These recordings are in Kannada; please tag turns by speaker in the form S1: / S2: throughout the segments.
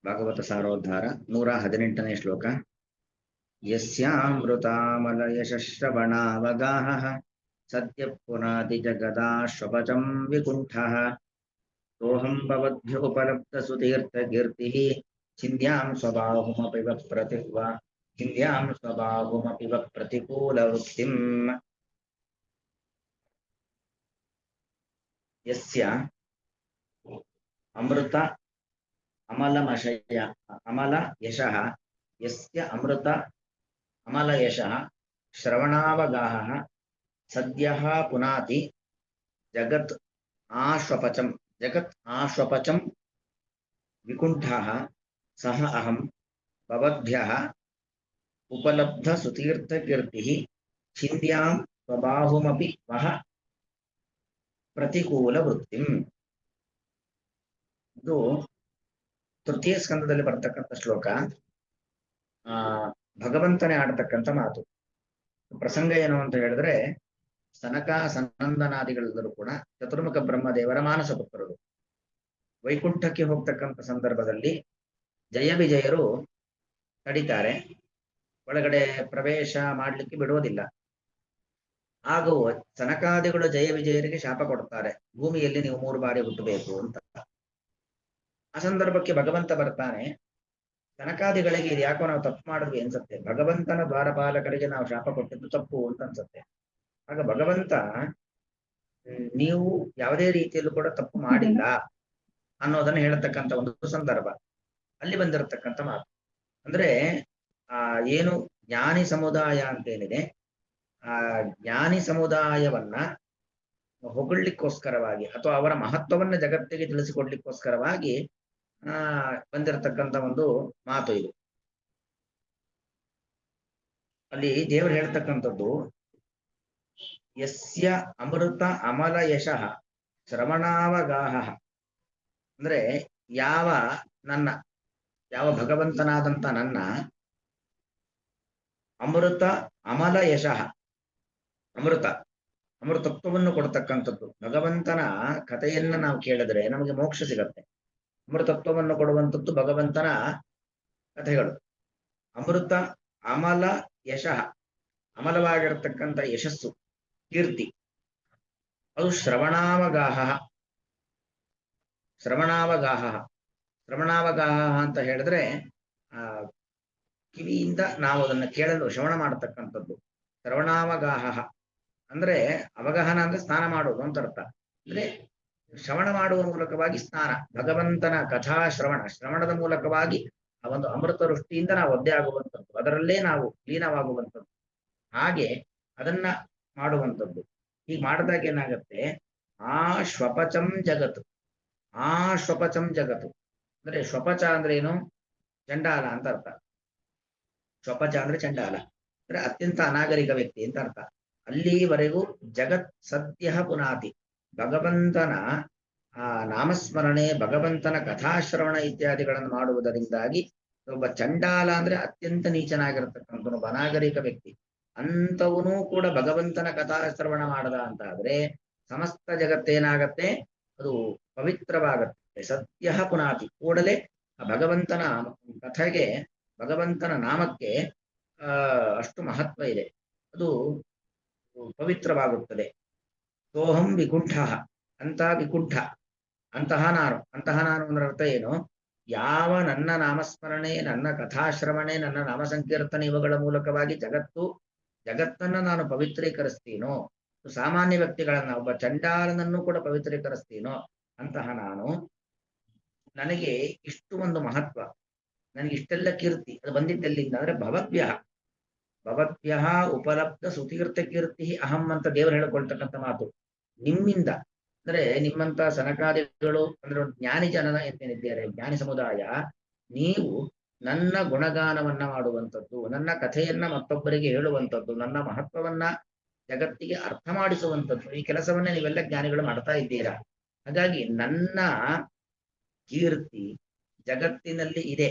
S1: ಭಾಗವತ ಸಾರೋದ್ಧಾರ 118ನೇ ಶ್ಲೋಕ. ಯಸ್ಯಾಮೃತಾಮಲಯಶ್ರವಣಾವಗಾಹಃ ಸದ್ಯ ಪುನಾತಿ ಜಗದಾಶ್ವಪಚಂ ವಿಕುಂಠಃ ಸೋಹಂ ಭವದ್ಭ್ಯೋ ಉಪಲಬ್ಧಸುತೀರ್ಥಕೀರ್ತಿಃ ಚಿಂದ್ಯಾಂ ಸ್ವಬಾಹುಮಪಿ ಪ್ರತಿಕೂಲವೃತ್ತಿಂ. ಯಸ್ಯ ಅಮೃತ ಅಮಲಮಶಯ ಅಮಲ ಯಶಃ ಯಸ್ಯ ಅಮೃತ ಅಮಲ ಯಶಃ ಶ್ರವಣಾವಗಾಹಃ ಸದ್ಯಃ ಪುನಾತಿ ಜಗತ್ ಆಶ್ವಪಚಂ ವಿಕುಂಠಃ ಸಹ ಅಹಂ ಭವದ್ಭ್ಯಃ ಉಪಲಬ್ಧ ಸುತೀರ್ಥಕೀರ್ತಿಃ ಛಿಂದ್ಯಾಂ ಸ್ವಬಾಹುಮಪಿ ವಹ ಪ್ರತಿಕೂಲ ವೃತ್ತಿಂ. ಇದು ತೃತೀಯ ಸ್ಕಂದದಲ್ಲಿ ಬರ್ತಕ್ಕಂಥ ಶ್ಲೋಕ. ಭಗವಂತನೇ ಆಡತಕ್ಕಂಥ ಮಾತು. ಪ್ರಸಂಗ ಏನು ಅಂತ ಹೇಳಿದ್ರೆ, ಸನಕ ಸನಂದನಾದಿಗಳೆಲ್ಲರೂ ಕೂಡ ಚತುರ್ಮುಖ ಬ್ರಹ್ಮದೇವರ ಮಾನಸ ಪುತ್ರರು. ವೈಕುಂಠಕ್ಕೆ ಹೋಗ್ತಕ್ಕಂಥ ಸಂದರ್ಭದಲ್ಲಿ ಜಯ ವಿಜಯರು ತಡಿತಾರೆ, ಒಳಗಡೆ ಪ್ರವೇಶ ಮಾಡ್ಲಿಕ್ಕೆ ಬಿಡುವುದಿಲ್ಲ. ಹಾಗೂ ಸನಕಾದಿಗಳು ಜಯ ವಿಜಯರಿಗೆ ಶಾಪ ಕೊಡ್ತಾರೆ, ಭೂಮಿಯಲ್ಲಿ ನೀವು 3 ಬಾರಿ ಹುಟ್ಟಬೇಕು ಅಂತ. ಆ ಸಂದರ್ಭಕ್ಕೆ ಭಗವಂತ ಬರ್ತಾನೆ. ಸನಕಾದಿಗಳಿಗೆ ಇದು ಯಾಕೋ ನಾವು ತಪ್ಪು ಮಾಡಿದ್ವಿ ಅನ್ಸತ್ತೆ, ಭಗವಂತನ ದ್ವಾರಪಾಲಕರಿಗೆ ನಾವು ಶಾಪ ಕೊಟ್ಟಿದ್ದು ತಪ್ಪು ಅಂತ ಅನ್ಸತ್ತೆ. ಆಗ ಭಗವಂತ ನೀವು ಯಾವುದೇ ರೀತಿಯಲ್ಲೂ ಕೂಡ ತಪ್ಪು ಮಾಡಿಲ್ಲ ಅನ್ನೋದನ್ನ ಹೇಳತಕ್ಕಂಥ ಒಂದು ಸಂದರ್ಭ ಅಲ್ಲಿ ಬಂದಿರತಕ್ಕಂಥ ಮಾತು. ಅಂದ್ರೆ ಏನು ಜ್ಞಾನಿ ಸಮುದಾಯ ಅಂತೇನಿದೆ, ಆ ಜ್ಞಾನಿ ಸಮುದಾಯವನ್ನ ಹೊಗಳ್ಲಿಕ್ಕೋಸ್ಕರವಾಗಿ ಅಥವಾ ಅವರ ಮಹತ್ವವನ್ನ ಜಗತ್ತಿಗೆ ತಿಳಿಸಿಕೊಡ್ಲಿಕ್ಕೋಸ್ಕರವಾಗಿ ಬಂದಿರತಕ್ಕಂಥ ಒಂದು ಮಾತು ಇದು. ಅಲ್ಲಿ ದೇವರು ಹೇಳ್ತಕ್ಕಂಥದ್ದು, ಯಸ್ಯ ಅಮೃತ ಅಮಲ ಯಶಃ ಶ್ರವಣಾವಗಾಹಃ. ಅಂದ್ರೆ ಯಾವ ಭಗವಂತನಾದಂತ ನನ್ನ ಅಮೃತ ಅಮಲ ಯಶಃ, ಅಮೃತತ್ವವನ್ನು ಕೊಡ್ತಕ್ಕಂಥದ್ದು. ಭಗವಂತನ ಕಥೆಯನ್ನ ನಾವು ಕೇಳಿದ್ರೆ ನಮಗೆ ಮೋಕ್ಷ ಸಿಗತ್ತೆ. ಅಮೃತತ್ವವನ್ನು ಕೊಡುವಂಥದ್ದು ಭಗವಂತನ ಕಥೆಗಳು. ಅಮೃತ ಅಮಲ ಯಶಃ, ಅಮಲವಾಗಿರತಕ್ಕಂಥ ಯಶಸ್ಸು, ಕೀರ್ತಿ, ಅದು ಶ್ರವಣಾವಗಾಹ ಅಂತ ಹೇಳಿದ್ರೆ ಕಿವಿಯಿಂದ ನಾವು ಅದನ್ನು ಕೇಳಲು ಶ್ರವಣ ಮಾಡತಕ್ಕಂಥದ್ದು. ಶ್ರವಣಾವಗಾಹ ಅಂದ್ರೆ ಅವಗಾಹನ ಅಂದ್ರೆ ಸ್ನಾನ ಮಾಡುವುದು ಅಂತ ಅರ್ಥ. ಅಂದ್ರೆ ಶ್ರವಣ ಮಾಡುವ ಮೂಲಕವಾಗಿ ಸ್ನಾನ, ಭಗವಂತನ ಕಥಾ ಶ್ರವಣದ ಮೂಲಕವಾಗಿ ಆ ಒಂದು ಅಮೃತ ವೃಷ್ಟಿಯಿಂದ ನಾವು ಒದ್ದೆ ಆಗುವಂಥದ್ದು, ಅದರಲ್ಲೇ ನಾವು ಲೀನವಾಗುವಂಥದ್ದು. ಹಾಗೆ ಅದನ್ನ ಮಾಡುವಂಥದ್ದು. ಹೀಗೆ ಮಾಡಿದಾಗ ಏನಾಗತ್ತೆ, ಶ್ವಪಚಂ ಜಗತ್ತು ಅಂದ್ರೆ ಶ್ವಪಚ ಅಂದ್ರೆ ಏನು, ಚಂಡಾಲ ಅಂತ ಅರ್ಥ. ಶ್ವಪಚ ಅಂದ್ರೆ ಚಂಡಾಲ ಅಂದ್ರೆ ಅತ್ಯಂತ ಅನಾಗರಿಕ ವ್ಯಕ್ತಿ ಅಂತ ಅರ್ಥ. ಅಲ್ಲಿವರೆಗೂ ಜಗತ್ ಸದ್ಯ ಪುನಾತಿ, ಭಗವಂತನ ನಾಮಸ್ಮರಣೆ, ಭಗವಂತನ ಕಥಾಶ್ರವಣ ಇತ್ಯಾದಿಗಳನ್ನು ಮಾಡುವುದರಿಂದಾಗಿ ಒಬ್ಬ ಚಂಡಾಲ ಅಂದ್ರೆ ಅತ್ಯಂತ ನೀಚನಾಗಿರತಕ್ಕಂಥ ಒಬ್ಬ ಅನಾಗರಿಕ ವ್ಯಕ್ತಿ, ಅಂಥವನು ಕೂಡ ಭಗವಂತನ ಕಥಾಶ್ರವಣ ಮಾಡದ ಅಂತ ಆದ್ರೆ ಸಮಸ್ತ ಜಗತ್ತೇನಾಗತ್ತೆ, ಅದು ಪವಿತ್ರವಾಗತ್ತೆ. ಸದ್ಯ ಪುನಾತಿ, ಕೂಡಲೇ ಆ ಭಗವಂತನ ಕಥೆಗೆ, ಭಗವಂತನ ನಾಮಕ್ಕೆ ಅಷ್ಟು ಮಹತ್ವ ಇದೆ, ಅದು ಪವಿತ್ರವಾಗುತ್ತದೆ. ಸೋಹಂ ವಿಕುಂಠ, ವಿಕುಂಠ, ಅಂತಹ ನಾನು ಅಂದ್ರೆ ಅರ್ಥ ಏನು, ಯಾವ ನನ್ನ ನಾಮಸ್ಮರಣೆ, ನನ್ನ ಕಥಾಶ್ರವಣೆ, ನನ್ನ ನಾಮ ಸಂಕೀರ್ತನೆ ಇವುಗಳ ಮೂಲಕವಾಗಿ ಜಗತ್ತನ್ನ ನಾನು ಪವಿತ್ರೀಕರಿಸ್ತೀನೋ, ಸಾಮಾನ್ಯ ವ್ಯಕ್ತಿಗಳನ್ನ, ಒಬ್ಬ ಚಂಡಾಲನನ್ನು ಕೂಡ ಪವಿತ್ರೀಕರಿಸ್ತೀನೋ ಅಂತಹ ನಾನು, ನನಗೆ ಇಷ್ಟು ಒಂದು ಮಹತ್ವ, ನನಗೆ ಇಷ್ಟೆಲ್ಲ ಕೀರ್ತಿ ಅದು ಬಂದಿದ್ದೆಲ್ಲಿಂದ ಅಂದ್ರೆ ಭವದ್ಭ್ಯ ಉಪಲಬ್ಧ ಸುತೀರ್ಥ ಕೀರ್ತಿ ಅಹಂ ಅಂತ ದೇವರು ಹೇಳಿಕೊಳ್ತಕ್ಕಂಥ ಮಾತು. ನಿಮ್ಮಿಂದ ಅಂದ್ರೆ ನಿಮ್ಮಂತ ಸನಕಾದಿಗಳು ಅಂದ್ರೆ ಜ್ಞಾನಿ ಜನನ ಏನಿದ್ದಾರೆ, ಜ್ಞಾನಿ ಸಮುದಾಯ, ನೀವು ನನ್ನ ಗುಣಗಾನವನ್ನ ಮಾಡುವಂಥದ್ದು, ನನ್ನ ಕಥೆಯನ್ನ ಮತ್ತೊಬ್ಬರಿಗೆ ಹೇಳುವಂಥದ್ದು, ನನ್ನ ಮಹತ್ವವನ್ನ ಜಗತ್ತಿಗೆ ಅರ್ಥ ಮಾಡಿಸುವಂಥದ್ದು, ಈ ಕೆಲಸವನ್ನ ನೀವೆಲ್ಲ ಜ್ಞಾನಿಗಳು ಮಾಡ್ತಾ ಇದ್ದೀರಾ. ಹಾಗಾಗಿ ನನ್ನ ಕೀರ್ತಿ ಜಗತ್ತಿನಲ್ಲಿ ಇದೆ,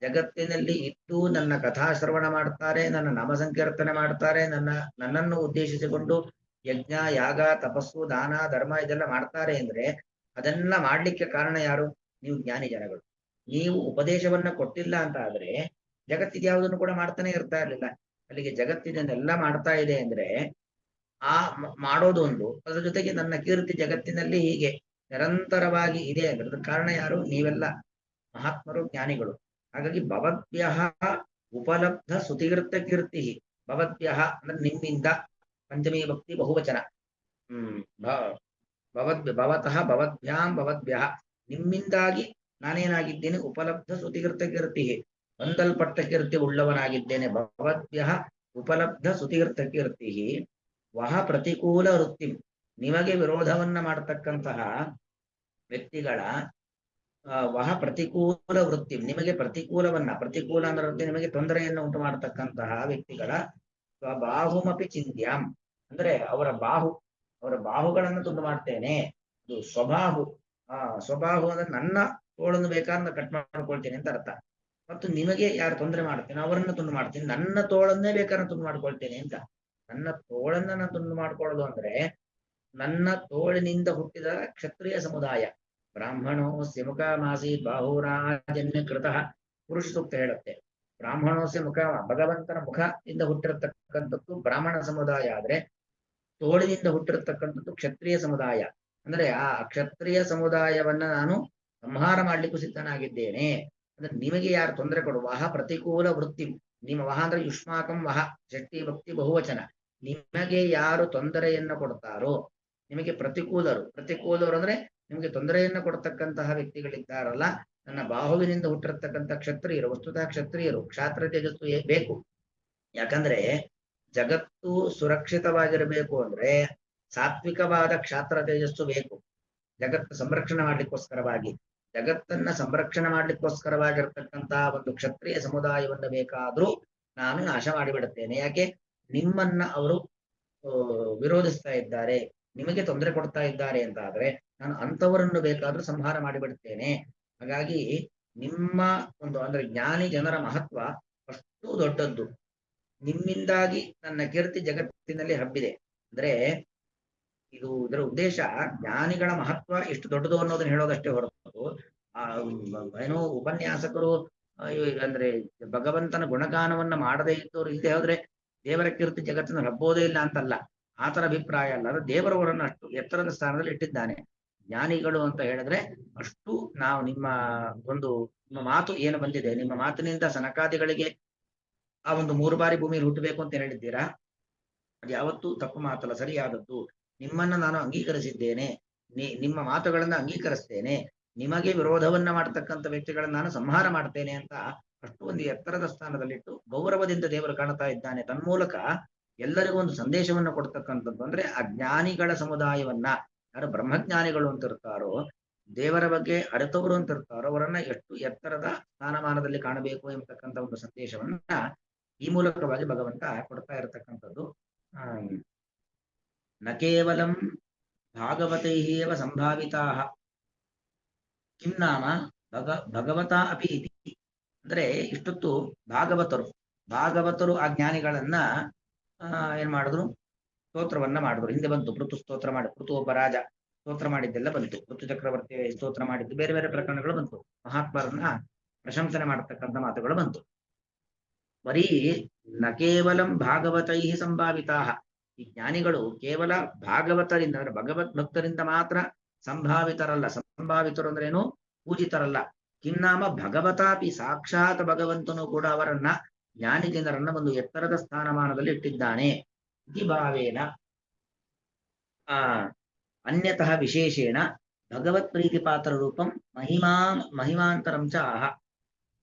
S1: ಜಗತ್ತಿನಲ್ಲಿ ಇದ್ದು ನನ್ನ ಕಥಾಶ್ರವಣ ಮಾಡ್ತಾರೆ, ನನ್ನ ನಾಮ ಸಂಕೀರ್ತನೆ ಮಾಡ್ತಾರೆ, ನನ್ನನ್ನು ಉದ್ದೇಶಿಸಿಕೊಂಡು ಯಜ್ಞ ಯಾಗ ತಪಸ್ಸು ದಾನ ಧರ್ಮ ಇದೆಲ್ಲ ಮಾಡ್ತಾರೆ ಅಂದ್ರೆ ಅದೆಲ್ಲ ಮಾಡ್ಲಿಕ್ಕೆ ಕಾರಣ ಯಾರು, ನೀವು ಜ್ಞಾನಿ ಜನಗಳು. ನೀವು ಉಪದೇಶವನ್ನ ಕೊಟ್ಟಿಲ್ಲ ಅಂತ ಆದ್ರೆ ಜಗತ್ತಿಗೆ ಯಾವುದನ್ನು ಕೂಡ ಮಾಡ್ತಾನೆ ಇರ್ತಾ ಇರ್ಲಿಲ್ಲ. ಅಲ್ಲಿಗೆ ಜಗತ್ತಿನೆಲ್ಲ ಮಾಡ್ತಾ ಇದೆ ಅಂದ್ರೆ ಆ ಮಾಡೋದೊಂದು, ಅದರ ಜೊತೆಗೆ ನನ್ನ ಕೀರ್ತಿ ಜಗತ್ತಿನಲ್ಲಿ ಹೀಗೆ ನಿರಂತರವಾಗಿ ಇದೆ ಅಂದ್ರೆ ಅದಕ್ಕೆ ಕಾರಣ ಯಾರು? ನೀವೆಲ್ಲ ಮಹಾತ್ಮರು, ಜ್ಞಾನಿಗಳು. ಹಾಗಾಗಿ ಭವದ್ಭ್ಯ ಉಪಲಬ್ಧ ಸುತೀರ್ಥ ಕೀರ್ತಿ. ಭವದ್ಭ್ಯ ಅಂದ್ರೆ ನಿಮ್ಮಿಂದ, ಪಂಚಮೀ ಭಕ್ತಿ ಬಹುವಚನ. ಹ್ಮ್ ಭವತಃ ಭವದ್ಭ್ಯಾಂ ಭವದ್ಭ್ಯ, ನಿಮ್ಮಿಂದಾಗಿ ನಾನೇನಾಗಿದ್ದೇನೆ? ಉಪಲಬ್ಧ ಸುತೀರ್ಥ ಕೀರ್ತಿ, ಹೊಂದಲ್ಪಟ್ಟ ಕೀರ್ತಿ ಉಳ್ಳವನಾಗಿದ್ದೇನೆ. ಭವದ್ಭ್ಯ ಉಪಲಬ್ಧ ಸುತೀರ್ಥ ಕೀರ್ತಿ ವಹ ಪ್ರತಿಕೂಲ ವೃತ್ತಿ, ನಿಮಗೆ ವಿರೋಧವನ್ನ ಮಾಡತಕ್ಕಂತಹ ವ್ಯಕ್ತಿಗಳ ವಹ ಪ್ರತಿಕೂಲ ವೃತ್ತಿ, ನಿಮಗೆ ಪ್ರತಿಕೂಲ ಅಂದ್ರೆ ನಿಮಗೆ ತೊಂದರೆಯನ್ನು ಉಂಟು ಮಾಡತಕ್ಕಂತಹ ವ್ಯಕ್ತಿಗಳ ಸ್ವಬಾಹುಮಪಿ ಚಿಂತ್ಯಾಂ, ಅಂದ್ರೆ ಅವರ ಬಾಹುಗಳನ್ನು ತುಂಡು ಮಾಡ್ತೇನೆ. ಇದು ಸ್ವಬಾಹು. ಸ್ವಬಾಹು ಅಂದ್ರೆ ನನ್ನ ತೋಳನ್ನು ಬೇಕಾದ್ರೆ ಕಟ್ ಮಾಡ್ಕೊಳ್ತೇನೆ ಅಂತ ಅರ್ಥ. ಮತ್ತು ನಿಮಗೆ ಯಾರು ತೊಂದರೆ ಮಾಡ್ತೇನೆ ಅವರನ್ನು ತುಂಡು ಮಾಡ್ತೀನಿ, ನನ್ನ ತೋಳನ್ನೇ ಬೇಕಾದ್ರೆ ತುಂಡು ಮಾಡ್ಕೊಳ್ತೇನೆ ಅಂತ. ನನ್ನ ತೋಳನ್ನ ನಾನು ತುಂಡು ಮಾಡ್ಕೊಳ್ಳೋದು ಅಂದ್ರೆ ನನ್ನ ತೋಳಿನಿಂದ ಹುಟ್ಟಿದ ಕ್ಷತ್ರಿಯ ಸಮುದಾಯ. ಬ್ರಾಹ್ಮಣೋಸ್ಯ ಮುಖಮಾಸೀತ್ ಬಾಹುರಾಜನ್ಯ ಕೃತಃ, ಪುರುಷ ಸೂಕ್ತ ಹೇಳುತ್ತೆ. ಬ್ರಾಹ್ಮಣೋಸ್ಯ ಮುಖ, ಭಗವಂತನ ಮುಖದಿಂದ ಹುಟ್ಟಿರತಕ್ಕಂಥದ್ದು ಬ್ರಾಹ್ಮಣ ಸಮುದಾಯ ಆದ್ರೆ ತೋಳಿನಿಂದ ಹುಟ್ಟಿರತಕ್ಕಂಥದ್ದು ಕ್ಷತ್ರಿಯ ಸಮುದಾಯ. ಅಂದ್ರೆ ಆ ಕ್ಷತ್ರಿಯ ಸಮುದಾಯವನ್ನ ನಾನು ಸಂಹಾರ ಮಾಡ್ಲಿಕ್ಕೂ ಸಿದ್ಧನಾಗಿದ್ದೇನೆ. ಅಂದ್ರೆ ನಿಮಗೆ ಯಾರು ತೊಂದರೆ ಕೊಡುವ ವಹ ಪ್ರತಿಕೂಲ ವೃತ್ತಿ, ನಿಮ್ಮ ವಹ ಅಂದ್ರೆ ಯುಷ್ಮಾಕಂ ವಹ, ಷಷ್ಠಿ ಭಕ್ತಿ ಬಹುವಚನ. ನಿಮಗೆ ಯಾರು ತೊಂದರೆಯನ್ನ ಕೊಡ್ತಾರೋ, ನಿಮಗೆ ಪ್ರತಿಕೂಲರು ಅಂದ್ರೆ ನಿಮಗೆ ತೊಂದರೆಯನ್ನ ಕೊಡ್ತಕ್ಕಂತಹ ವ್ಯಕ್ತಿಗಳಿದ್ದಾರಲ್ಲ, ನನ್ನ ಬಾಹುವಿನಿಂದ ಹುಟ್ಟಿರತಕ್ಕಂಥ ಕ್ಷತ್ರಿಯರು, ವಸ್ತುತಃ ಕ್ಷತ್ರಿಯರು ಕ್ಷಾತ್ರ ತೇಜಸ್ಸು ಬೇಕು. ಯಾಕಂದ್ರೆ ಜಗತ್ತು ಸುರಕ್ಷಿತವಾಗಿರಬೇಕು ಅಂದ್ರೆ ಸಾತ್ವಿಕವಾದ ಕ್ಷಾತ್ರ ತೇಜಸ್ಸು ಬೇಕು. ಜಗತ್ತು ಸಂರಕ್ಷಣೆ ಮಾಡ್ಲಿಕ್ಕೋಸ್ಕರವಾಗಿ, ಜಗತ್ತನ್ನ ಸಂರಕ್ಷಣೆ ಮಾಡ್ಲಿಕ್ಕೋಸ್ಕರವಾಗಿರ್ತಕ್ಕಂತಹ ಒಂದು ಕ್ಷತ್ರಿಯ ಸಮುದಾಯವನ್ನ ಬೇಕಾದ್ರೂ ನಾನು ನಾಶ ಮಾಡಿಬಿಡುತ್ತೇನೆ. ಯಾಕೆ? ನಿಮ್ಮನ್ನ ಅವರು ವಿರೋಧಿಸ್ತಾ ಇದ್ದಾರೆ, ನಿಮಗೆ ತೊಂದರೆ ಕೊಡ್ತಾ ಇದ್ದಾರೆ ಅಂತ ಆದ್ರೆ ನಾನು ಅಂಥವರನ್ನು ಬೇಕಾದ್ರೂ ಸಂಹಾರ ಮಾಡಿಬಿಡುತ್ತೇನೆ. ಹಾಗಾಗಿ ನಿಮ್ಮ ಒಂದು ಅಂದ್ರೆ ಜ್ಞಾನಿ ಜನರ ಮಹತ್ವ ಅಷ್ಟು ದೊಡ್ಡದ್ದು. ನಿಮ್ಮಿಂದಾಗಿ ನನ್ನ ಕೀರ್ತಿ ಜಗತ್ತಿನಲ್ಲಿ ಹಬ್ಬಿದೆ ಅಂದ್ರೆ ಇದರ ಉದ್ದೇಶ ಜ್ಞಾನಿಗಳ ಮಹತ್ವ ಎಷ್ಟು ದೊಡ್ಡದು ಅನ್ನೋದನ್ನ ಹೇಳೋದಷ್ಟೇ ಹೊರತು ಏನೋ ಉಪನ್ಯಾಸಕರು ಅಂದ್ರೆ ಭಗವಂತನ ಗುಣಗಾನವನ್ನ ಮಾಡದೇ ಇದ್ದವರು ಇಲ್ಲದೆ ಹೋದ್ರೆ ದೇವರ ಕೀರ್ತಿ ಜಗತ್ತಿನ ಹಬ್ಬೋದೇ ಇಲ್ಲ ಅಂತಲ್ಲ, ಆತರ ಅಭಿಪ್ರಾಯ ಅಲ್ಲ. ಅದು ದೇವರವರನ್ನು ಅಷ್ಟು ಎತ್ತರದ ಸ್ಥಾನದಲ್ಲಿ ಇಟ್ಟಿದ್ದಾನೆ. ಜ್ಞಾನಿಗಳು ಅಂತ ಹೇಳಿದ್ರೆ ಅಷ್ಟು ನಾವು ನಿಮ್ಮ ಮಾತು ಏನು ಬಂದಿದೆ, ನಿಮ್ಮ ಮಾತಿನಿಂದ ಸನಕಾದಿಗಳಿಗೆ ಆ ಒಂದು 3 ಬಾರಿ ಭೂಮಿಯಲ್ಲಿ ಹುಟ್ಟಬೇಕು ಅಂತ ಹೇಳಿದ್ದೀರಾ, ಅದು ಯಾವತ್ತೂ ತಪ್ಪು ಮಾತಲ್ಲ, ಸರಿಯಾದದ್ದು. ನಿಮ್ಮನ್ನ ನಾನು ಅಂಗೀಕರಿಸಿದ್ದೇನೆ, ನಿಮ್ಮ ಮಾತುಗಳನ್ನ ಅಂಗೀಕರಿಸ್ತೇನೆ, ನಿಮಗೆ ವಿರೋಧವನ್ನ ಮಾಡತಕ್ಕಂಥ ವ್ಯಕ್ತಿಗಳನ್ನ ನಾನು ಸಂಹಾರ ಮಾಡ್ತೇನೆ ಅಂತ ಅಷ್ಟು ಒಂದು ಎತ್ತರದ ಸ್ಥಾನದಲ್ಲಿಟ್ಟು ಗೌರವದಿಂದ ದೇವರು ಕಾಣ್ತಾ ಇದ್ದಾನೆ. ತನ್ಮೂಲಕ ಎಲ್ಲರಿಗೂ ಒಂದು ಸಂದೇಶವನ್ನು ಕೊಡ್ತಕ್ಕಂಥದ್ದು. ಅಂದ್ರೆ ಆ ಜ್ಞಾನಿಗಳ ಸಮುದಾಯವನ್ನ, ಯಾರು ಬ್ರಹ್ಮಜ್ಞಾನಿಗಳು ಅಂತ ಇರ್ತಾರೋ, ದೇವರ ಬಗ್ಗೆ ಅರಿತವರು ಅಂತ ಇರ್ತಾರೋ, ಅವರನ್ನ ಎಷ್ಟು ಎತ್ತರದ ಸ್ಥಾನಮಾನದಲ್ಲಿ ಕಾಣಬೇಕು ಎಂಬತಕ್ಕಂಥ ಒಂದು ಸಂದೇಶವನ್ನ ಈ ಮೂಲಕವಾಗಿ ಭಗವಂತ ಕೊಡ್ತಾ ಇರತಕ್ಕಂಥದ್ದು. ನ ಕೇವಲಂ ಭಾಗವತೈಃ ಸಂಭಾವಿತಾಃ ಕಿಂ ನಾಮ ಭಗವತಾ ಅಪಿ ಇತಿ. ಅಂದ್ರೆ ಇಷ್ಟೊತ್ತು ಭಾಗವತರು ಆ ಜ್ಞಾನಿಗಳನ್ನ ಏನ್ ಮಾಡಿದ್ರು? ಸ್ತೋತ್ರವನ್ನ ಮಾಡಿದ್ರು. ಹಿಂದೆ ಬಂತು ಪೃಥು ಸ್ತೋತ್ರ ಮಾಡಿ, ಪೃಥು ಒಬ್ಬ ರಾಜ ಸ್ತೋತ್ರ ಮಾಡಿದ್ದೆಲ್ಲ ಬಂತು. ಪೃಥು ಚಕ್ರವರ್ತಿ ಸ್ತೋತ್ರ ಮಾಡಿದ್ದು, ಬೇರೆ ಬೇರೆ ಪ್ರಕರಣಗಳು ಬಂತು. ಮಹಾತ್ಮರನ್ನ ಪ್ರಶಂಸನೆ ಮಾಡತಕ್ಕಂಥ ಮಾತುಗಳು ಬಂತು. ಬರೀ ನ ಕೇವಲಂ ಭಾಗವತೈಃ ಸಂಭಾವಿತಾಃ, ಈ ಜ್ಞಾನಿಗಳು ಕೇವಲ ಭಾಗವತರಿಂದ ಅಂದ್ರೆ ಭಗವದ್ ಭಕ್ತರಿಂದ ಮಾತ್ರ ಸಂಭಾವಿತರಲ್ಲ. ಸಂಭಾವಿತರು ಅಂದ್ರೆ ಏನು? ಪೂಜಿತರಲ್ಲ. ಕಿನ್ನಾಮ ಭಗವತಾಪಿ, ಸಾಕ್ಷಾತ್ ಭಗವಂತನು ಕೂಡ ಅವರನ್ನ ಜ್ಞಾನಿ ಜನರನ್ನ ಒಂದು ಎತ್ತರದ ಸ್ಥಾನಮಾನದಲ್ಲಿ ಇಟ್ಟಿದ್ದಾನೆ. ಇತಿ ಭಾವೇನ ಅನ್ಯತಃ ವಿಶೇಷೇಣ ಭಗವತ್ ಪ್ರೀತಿ ಪಾತ್ರ ರೂಪಂ ಮಹಿಮಾಂತರಂ ಚ ಆಹ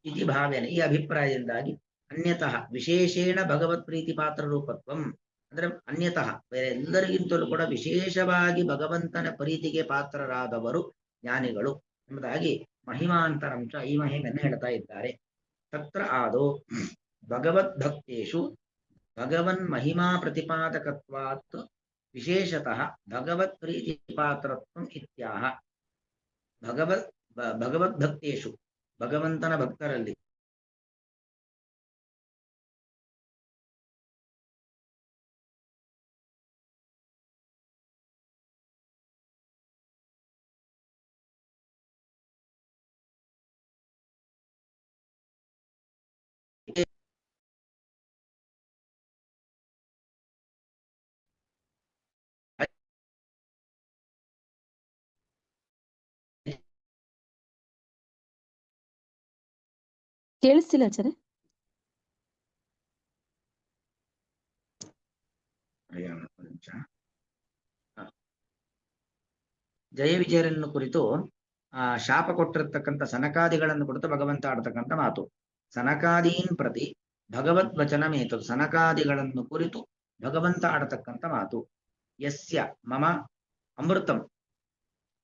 S1: ಇತಿ ಭಾವೇನ, ಈ ಅಭಿಪ್ರಾಯದಿಂದಾಗಿ ಅನ್ಯತಃ ವಿಶೇಷೇಣ ಭಗವತ್ ಪ್ರೀತಿ ಪಾತ್ರ ರೂಪತ್ವಂ ಅಂದ್ರೆ ಅನ್ಯತಃ ಬೇರೆ ಎಲ್ಲರಿಗಿಂತಲೂ ಕೂಡ ವಿಶೇಷವಾಗಿ ಭಗವಂತನ ಪ್ರೀತಿಗೆ ಪಾತ್ರರಾದವರು ಜ್ಞಾನಿಗಳು ಎಂಬುದಾಗಿ ಮಹಿಮಾಂತರಂಚ ಈ ಮಹಿಮೆಯನ್ನು ಹೇಳ್ತಾ ಇದ್ದಾರೆ. ತತ್ರ ಆದೋ ಭಗವದ್ಭಕ್ತೇಷು ಭಗವನ್ ಮಹಿಮಾ ಪ್ರತಿಪಾದಕತ್ವಾತ್ ವಿಶೇಷತಃ ಭಗವತ್ ಪ್ರೀತಿ ಪಾತ್ರತ್ವಂ ಇತ್ಯಾಹ. ಭಗವದ್ಭಕ್ತೇಷು ಭಗವಂತನ ಭಕ್ತರಲ್ಲಿ
S2: ಕೇಳಿಸ್ತಿಲ್ಲ ಆಚಾರ್ಯ.
S1: ಜಯ ವಿಜಯರನ್ನು ಕುರಿತು ಶಾಪ ಕೊಟ್ಟಿರ್ತಕ್ಕಂಥ ಸನಕಾದಿಗಳನ್ನು ಕುರಿತು ಭಗವಂತ ಆಡ್ತಕ್ಕಂಥ ಮಾತು. ಸನಕಾದೀನ್ ಪ್ರತಿ ಭಗವದ್ ವಚನಮೇತದು. ಸನಕಾದಿಗಳನ್ನು ಕುರಿತು ಭಗವಂತ ಆಡತಕ್ಕಂಥ ಮಾತು. ಯಸ್ಯ ಮಮ ಅಮೃತಂ,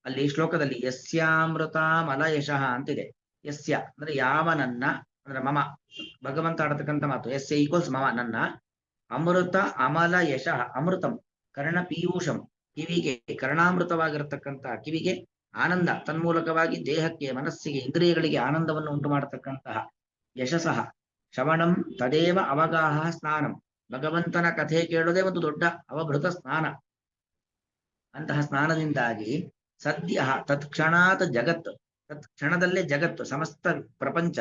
S1: ಅಲ್ಲಿ ಶ್ಲೋಕದಲ್ಲಿ ಯಸ್ಯಾಮೃತ ಮಲ ಯಶಃ ಅಂತಿದೆ. ಯಸ್ಯ ಅಂದ್ರೆ ಯಾವ ನನ್ನ, ಅಂದ್ರೆ ಮಮ ಭಗವಂತ ಆಡತಕ್ಕಂಥ ಮಾತು. ಯಸ್ಯ ಈಕ್ವಲ್ಸ್ ಮಮ ನನ್ನ, ಅಮೃತ ಅಮಲ ಯಶಃ ಅಮೃತಂ ಕರ್ಣ ಪೀಯೂಷಂ ಕಿವಿಗೆ ಕರ್ಣಾಮೃತವಾಗಿರತಕ್ಕಂಥ ಕಿವಿಗೆ ಆನಂದ, ತನ್ಮೂಲಕವಾಗಿ ದೇಹಕ್ಕೆ ಮನಸ್ಸಿಗೆ ಇಂದ್ರಿಯಗಳಿಗೆ ಆನಂದವನ್ನು ಉಂಟು ಮಾಡತಕ್ಕಂತಹ ಯಶಸಃ ಶ್ರವಣಂ ತದೇವ ಅವಗಾಹ ಸ್ನಾನಂ, ಭಗವಂತನ ಕಥೆ ಕೇಳೋದೇ ಒಂದು ದೊಡ್ಡ ಅವಭೃತ ಸ್ನಾನ. ಅಂತಹ ಸ್ನಾನದಿಂದಾಗಿ ಸದ್ಯ ತತ್ಕ್ಷಣಾತ್ ಜಗತ್, ತತ್ಕ್ಷಣದಲ್ಲೇ ಜಗತ್ತು ಸಮಸ್ತ ಪ್ರಪಂಚ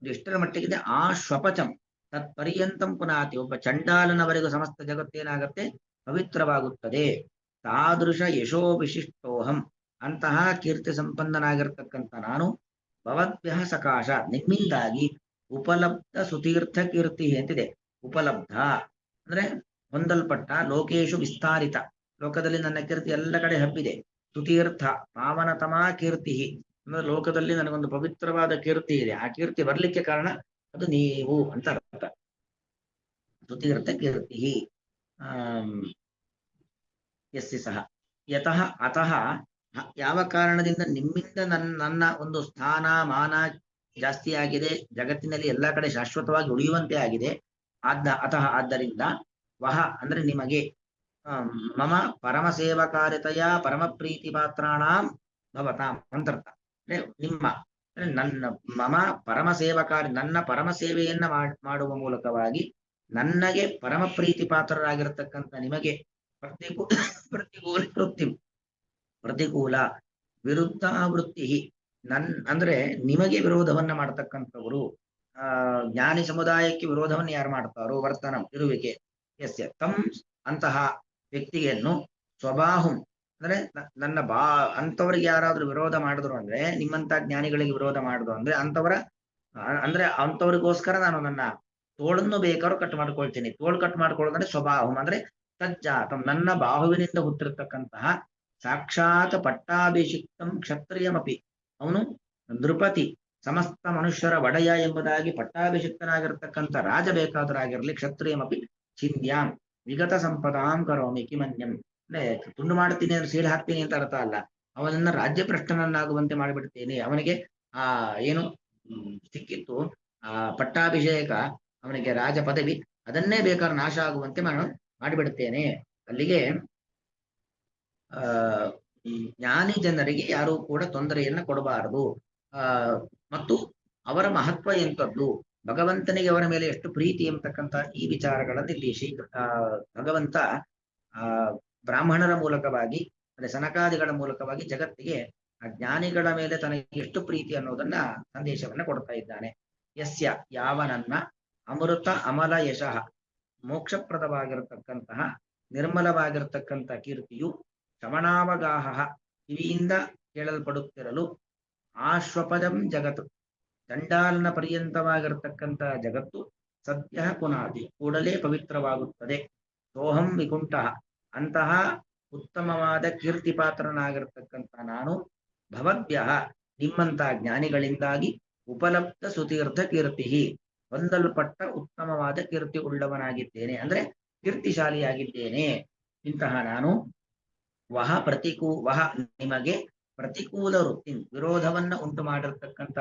S1: ಎಷ್ಟರ ಮಟ್ಟಿಗಿದೆ ಆ ಶ್ವಪಚಂ ತತ್ಪರ್ಯಂತಂ ಪುನಾತಿ, ಒಬ್ಬ ಚಂಡಾಲನವರೆಗೂ ಸಮಸ್ತ ಜಗತ್ತೇನಾಗತ್ತೆ ಪವಿತ್ರವಾಗುತ್ತದೆ. ತಾದೃಶ ಯಶೋ ವಿಶಿಷ್ಟೋಹಂ, ಅಂತಹ ಕೀರ್ತಿ ಸಂಪನ್ನನಾಗಿರ್ತಕ್ಕಂಥ ನಾನು ಭವದ್ಭ್ಯ ಸಕಾಶ, ನಿಮ್ಮಿಂದಾಗಿ ಉಪಲಬ್ಧ ಸುತೀರ್ಥ ಕೀರ್ತಿ ಅಂತಿದೆ. ಉಪಲಬ್ಧ ಅಂದ್ರೆ ಹೊಂದಲ್ಪಟ್ಟ, ಲೋಕೇಶು ವಿಸ್ತಾರಿತ, ಲೋಕದಲ್ಲಿ ನನ್ನ ಕೀರ್ತಿ ಎಲ್ಲ ಕಡೆ ಹಬ್ಬಿದೆ. ಸುತೀರ್ಥ ಪಾವನತಮ ಕೀರ್ತಿ ಅಂದ್ರೆ ಲೋಕದಲ್ಲಿ ನನಗೊಂದು ಪವಿತ್ರವಾದ ಕೀರ್ತಿ ಇದೆ. ಆ ಕೀರ್ತಿ ಬರ್ಲಿಕ್ಕೆ ಕಾರಣ ಅದು ನೀವು ಅಂತ ಅರ್ಥ. ಸುತೀರ್ಥ ಕೀರ್ತಿ ಯಸ್ಸಿ ಸಹ ಯತಃ ಅತಃ, ಯಾವ ಕಾರಣದಿಂದ ನಿಮ್ಮಿಂದ ನನ್ನ ಒಂದು ಸ್ಥಾನ ಮಾನ ಜಾಸ್ತಿ ಆಗಿದೆ, ಜಗತ್ತಿನಲ್ಲಿ ಎಲ್ಲ ಕಡೆ ಶಾಶ್ವತವಾಗಿ ಉಳಿಯುವಂತೆ ಆಗಿದೆ. ಅತಃ ಆದ್ದರಿಂದ, ವಹ ಅಂದ್ರೆ ನಿಮಗೆ, ಮಮ ಪರಮ ಸೇವಕಾರ್ಯತೆಯ ಪರಮ ಪ್ರೀತಿ ಪಾತ್ರಾಣಾಂ ಭವತಾಂ ಅಂತರ್ಥ. ನಿಮ್ಮ ನನ್ನ ಮಮ ಪರಮ ಸೇವಕಾರ್ಯ, ನನ್ನ ಪರಮ ಸೇವೆಯನ್ನ ಮಾಡುವ ಮೂಲಕವಾಗಿ ನನಗೆ ಪರಮ ಪ್ರೀತಿ ಪಾತ್ರರಾಗಿರತಕ್ಕಂಥ ನಿಮಗೆ ಪ್ರತಿಕೂಲ ವೃತ್ತಿ, ಪ್ರತಿಕೂಲ ವಿರುದ್ಧ ವೃತ್ತಿ, ಅಂದ್ರೆ ನಿಮಗೆ ವಿರೋಧವನ್ನ ಮಾಡ್ತಕ್ಕಂಥವರು, ಜ್ಞಾನಿ ಸಮುದಾಯಕ್ಕೆ ವಿರೋಧವನ್ನು ಯಾರು ಮಾಡ್ತಾರೋ, ವರ್ತನಂ ಇರುವಿಕೆ, ಯಸ್ಯ ತಂ ಅಂತಹ ವ್ಯಕ್ತಿಯನ್ನು ಸ್ವಬಾಹುಂ ಅಂದ್ರೆ ನನ್ನ ಅಂತವರಿಗೆ ಯಾರಾದ್ರೂ ವಿರೋಧ ಮಾಡಿದ್ರು ಅಂದ್ರೆ, ನಿಮ್ಮಂತ ಜ್ಞಾನಿಗಳಿಗೆ ವಿರೋಧ ಮಾಡಿದ್ರು ಅಂದ್ರೆ ಅಂತವರಿಗೋಸ್ಕರ ನಾನು ನನ್ನ ತೋಳನ್ನು ಬೇಕಾದ್ರೂ ಕಟ್ ಮಾಡ್ಕೊಳ್ತೀನಿ. ತೋಳು ಕಟ್ ಮಾಡ್ಕೊಳ್ಳೋದಂದ್ರೆ ಸ್ವಬಾಹುಂ ಅಂದ್ರೆ ತಜ್ಜಾತಂ, ನನ್ನ ಬಾಹುವಿನಿಂದ ಹುಟ್ಟಿರ್ತಕ್ಕಂತಹ ಸಾಕ್ಷಾತ್ ಪಟ್ಟಾಭಿಷಿಕ್ತಂ ಕ್ಷತ್ರಿಯಮಪಿ, ಅವನು ನೃಪತಿ ಸಮಸ್ತ ಮನುಷ್ಯರ ಒಡೆಯ ಎಂಬುದಾಗಿ ಪಟ್ಟಾಭಿಷಿಕ್ತನಾಗಿರ್ತಕ್ಕಂಥ ರಾಜ ಬೇಕಾದರಾಗಿರ್ಲಿ, ಕ್ಷತ್ರಿಯಮಪಿ ಚಿಂದ್ಯಾಂ ವಿಗತ ಸಂಪದಾಂ ಕರೋಮಿ ಕಿಮನ್ಯಂ, ಅಂದ್ರೆ ತುಂಡು ಮಾಡ್ತೀನಿ ಅಂದ್ರೆ ಸೀಲ್ ಹಾಕ್ತೀನಿ ಅಂತ ಅರ್ಥ ಅಲ್ಲ. ಅವನನ್ನ ರಾಜ್ಯ ಭ್ರಷ್ಟನನ್ನಾಗುವಂತೆ ಮಾಡಿಬಿಡ್ತೇನೆ. ಅವನಿಗೆ ಏನು ಸಿಕ್ಕಿತ್ತು ಆ ಪಟ್ಟಾಭಿಷೇಕ, ಅವನಿಗೆ ರಾಜ ಪದವಿ, ಅದನ್ನೇ ಬೇಕಾದ್ರೆ ನಾಶ ಆಗುವಂತೆ ಮಾಡಿಬಿಡುತ್ತೇನೆ. ಅಲ್ಲಿಗೆ ಜ್ಞಾನಿ ಜನರಿಗೆ ಯಾರೂ ಕೂಡ ತೊಂದರೆಯನ್ನ ಕೊಡಬಾರದು. ಮತ್ತು ಅವರ ಮಹತ್ವ ಎಂಥದ್ದು, ಭಗವಂತನಿಗೆ ಅವರ ಮೇಲೆ ಎಷ್ಟು ಪ್ರೀತಿ ಎಂಬತಕ್ಕಂಥ ಈ ವಿಚಾರಗಳನ್ನು ಇಲ್ಲಿ ಭಗವಂತ ಬ್ರಾಹ್ಮಣರ ಮೂಲಕವಾಗಿ, ಅಂದ್ರೆ ಸನಕಾದಿಗಳ ಮೂಲಕವಾಗಿ ಜಗತ್ತಿಗೆ ಆ ಜ್ಞಾನಿಗಳ ಮೇಲೆ ತನಗೆ ಎಷ್ಟು ಪ್ರೀತಿ ಅನ್ನೋದನ್ನ ಸಂದೇಶವನ್ನ ಕೊಡ್ತಾ ಇದ್ದಾನೆ. ಯಸ್ಯ ಯಾವ ನನ್ನ ಅಮೃತ ಅಮಲ ಯಶಃ, ಮೋಕ್ಷಪ್ರದವಾಗಿರತಕ್ಕಂತಹ ನಿರ್ಮಲವಾಗಿರತಕ್ಕಂಥ ಕೀರ್ತಿಯು ಶ್ರವಣಾವಗಾಹ ಕಿವಿಯಿಂದ ಕೇಳಲ್ಪಡುತ್ತಿರಲು, ಆಶ್ವಪದಂ ಜಗತ್ತು ಚಂಡಾಲನ ಪರ್ಯಂತವಾಗಿರತಕ್ಕಂಥ ಜಗತ್ತು ಸದ್ಯ ಪುನಾದಿ ಕೂಡಲೇ ಪವಿತ್ರವಾಗುತ್ತದೆ. ಸೋಹಂ ವಿಕುಂಠ, ಅಂತಹ ಉತ್ತಮವಾದ ಕೀರ್ತಿ ಪಾತ್ರನಾಗಿರ್ತಕ್ಕಂಥ ನಾನು ಭವದ್ಭ್ಯ ನಿಮ್ಮಂತ ಜ್ಞಾನಿಗಳಿಂದಾಗಿ ಉಪಲಬ್ಧ ಸುತೀರ್ಥ ಕೀರ್ತಿ, ಹೊಂದಲ್ಪಟ್ಟ ಉತ್ತಮವಾದ ಕೀರ್ತಿ ಉಳ್ಳವನಾಗಿದ್ದೇನೆ, ಅಂದ್ರೆ ಕೀರ್ತಿಶಾಲಿಯಾಗಿದ್ದೇನೆ. ಇಂತಹ ನಾನು ವಹ ನಿಮಗೆ ಪ್ರತಿಕೂಲ ವೃತ್ತಿ, ವಿರೋಧವನ್ನ ಉಂಟು ಮಾಡಿರ್ತಕ್ಕಂಥ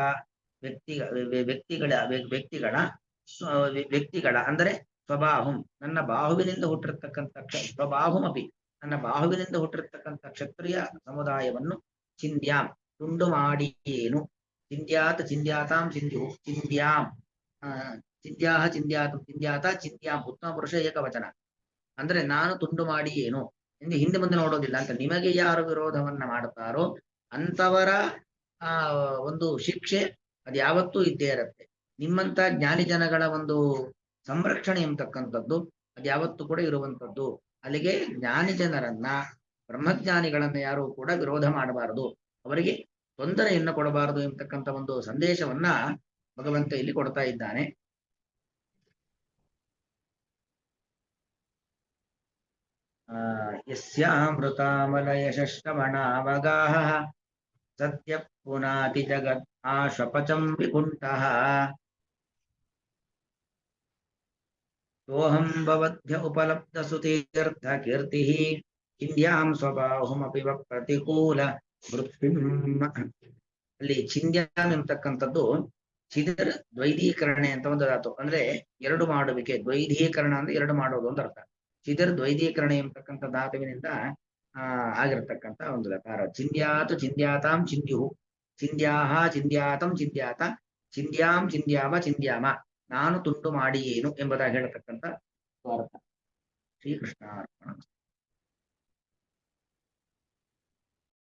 S1: ವ್ಯಕ್ತಿಗಳ ಅಂದ್ರೆ ಸ್ವಬಾಹುಂ, ನನ್ನ ಬಾಹುವಿನಿಂದ ಹುಟ್ಟಿರ್ತಕ್ಕಂಥ ಸ್ವಬಾಹುಮಪಿ, ನನ್ನ ಬಾಹುವಿನಿಂದ ಹುಟ್ಟಿರ್ತಕ್ಕಂಥ ಕ್ಷತ್ರಿಯ ಸಮುದಾಯವನ್ನು ಚಿಂದ್ಯಾಂ ತುಂಡು ಮಾಡಿ ಏನು, ಚಿಂದ್ಯಾತ ಚಿಂದ್ಯಾತಾಂ ಚಿಂದ್ಯು ಚಿಂದ್ಯಾಂ ಚಿಂದ್ಯಾಹ ಚಿಂದ್ಯಾತು ಚಿಂದ್ಯಾತ ಚಿಂದ್ಯಾಂ, ಉತ್ತಮ ಪುರುಷ ಏಕವಚನ, ಅಂದ್ರೆ ನಾನು ತುಂಡು ಮಾಡಿ ಏನು ಎಂದು ಹಿಂದೆ ಮುಂದೆ ನೋಡೋದಿಲ್ಲ ಅಂತ. ನಿಮಗೆ ಯಾರು ವಿರೋಧವನ್ನ ಮಾಡುತ್ತಾರೋ ಅಂತವರ ಒಂದು ಶಿಕ್ಷೆ ಅದು ಯಾವತ್ತೂ ಇದ್ದೇ ಇರುತ್ತೆ. ನಿಮ್ಮಂತ ಜ್ಞಾನಿ ಜನಗಳ ಒಂದು ಸಂರಕ್ಷಣೆ ಎಂಬತಕ್ಕಂಥದ್ದು ಅದು ಯಾವತ್ತೂ ಕೂಡ ಇರುವಂಥದ್ದು. ಅಲ್ಲಿಗೆ ಜ್ಞಾನಿ ಜನರನ್ನ, ಬ್ರಹ್ಮಜ್ಞಾನಿಗಳನ್ನ ಯಾರು ಕೂಡ ವಿರೋಧ ಮಾಡಬಾರದು, ಅವರಿಗೆ ತೊಂದರೆಯನ್ನು ಕೊಡಬಾರದು ಎಂಬತಕ್ಕಂಥ ಒಂದು ಸಂದೇಶವನ್ನ ಭಗವಂತ ಇಲ್ಲಿ ಕೊಡ್ತಾ ಇದ್ದಾನೆ. ಯಸ್ಯಾಮೃತಾಮಲಯಶ್ರವಣಾವಗಾಹ ಸತ್ಯ ಪುನಾತಿ ಜಗತ್ ಆಶಪಚಂ ವಿಕುಂಠಃ ಸೋಹಂ ಭವದ್ಭ್ಯ ಉಪಲಬ್ಧ ಸುತೀರ್ಥ ಕೀರ್ತಿಃ ಚಿಂದ್ಯಾಂ ಸ್ವಬಾಹುಮಪಿ ಪ್ರತಿಕೂಲ ವೃತ್ತಿಂ. ಅಲ್ಲಿ ಚಿಂದ್ಯಾಂ ಎಂಬತಕ್ಕಂಥದ್ದು ಚಿದರ್ ದ್ವೈದೀಕರಣೆ ಅಂತ ಒಂದು ಧಾತು. ಅಂದ್ರೆ ಎರಡು ಮಾಡುವಿಕೆ. ದ್ವೈದೀಕರಣ ಅಂದ್ರೆ ಎರಡು ಮಾಡೋದು ಅಂತ ಅರ್ಥ. ಚಿದರ್ ದ್ವೈದೀಕರಣೆ ಎಂಬತಕ್ಕಂಥ ಧಾತುವಿನಿಂದ ಆಗಿರತಕ್ಕಂಥ ಒಂದು ಲಕಾರ. ಚಿಂದ್ಯಾತು ಚಿಂದ್ಯಾತಾಂ ಚಿಂದ್ಯು, ಚಿಂದ್ಯಾಹ ಚಿಂದ್ಯಾತಂ ಚಿಂದ್ಯಾತ, ಚಿಂದ್ಯಾಂ ಚಿಂದ್ಯಾಮ ಚಿಂದ್ಯಾಮ, ನಾನು ತುಂಡು ಮಾಡಿ ಏನು ಎಂಬುದಾಗಿ ಹೇಳತಕ್ಕಂಥ ಅರ್ಥ. ಶ್ರೀಕೃಷ್ಣ ಅರ್ಪಣ.